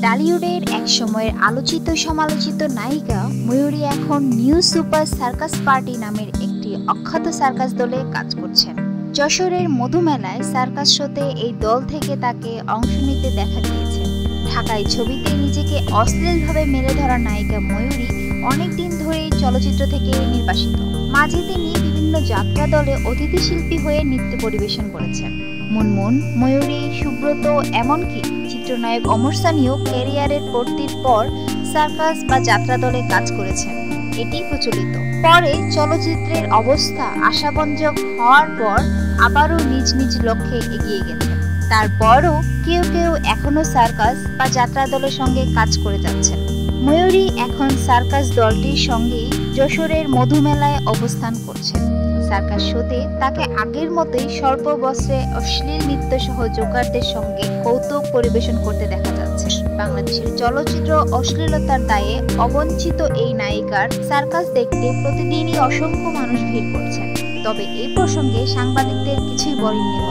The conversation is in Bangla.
টলিউডের এক সময়ের আলোচিত সমালোচিত নায়িকা ময়ূরী এখন নিউ সুপার সার্কাস পার্টি নামের একটি অখ্যাত সার্কাস দলে কাজ করছেন। যশোরের মধুমেলায় সার্কাস শোতে এই দল থেকে তাকে অংশ নিতে দেখা গিয়েছে। ঢাকায় ছবিতে নিজেকে অশ্লীলভাবে মেলে ধরা নায়িকা ময়ূরী অনেকদিন ধরেই চলচ্চিত্র থেকে নির্বাসিত। মাঝে তিনি বিভিন্ন যাত্রা দলে অতিথি শিল্পী হয়ে নৃত্য পরিবেশন করেছেন। মুনমুন, ময়ূরী, সুব্রত, এমনকি চিত্রনায়ক অমর সানিও ক্যারিয়ারের ভর্তির পর সার্কাস বা যাত্রা দলে কাজ করেছেন, এটি প্রচলিত। পরে চলচ্চিত্রের অবস্থা আশাব্যঞ্জক হওয়ার পর আবারও নিজ নিজ লক্ষ্যে এগিয়ে গেছেন। তারপরও কেউ কেউ এখনো সার্কাস বা যাত্রা দলের সঙ্গে কাজ করে যাচ্ছেন। ময়ূরী এখন সার্কাস দলটির সঙ্গেই যশোরের মধুমেলায় অবস্থান করছেন। সার্কাস শোতে তাকে আগের মতোই স্বল্প বস্ত্রে অশ্লীল নৃত্য সহ জোকারদের সঙ্গে কৌতুক পরিবেশন করতে দেখা যাচ্ছে। বাংলাদেশের চলচ্চিত্র অশ্লীলতার দায়ে অবঞ্চিত এই নায়িকার সার্কাস দেখতে প্রতিদিনই অসংখ্য মানুষ ভিড় করছেন। তবে এই প্রসঙ্গে সাংবাদিকদের কিছুই বলেননি।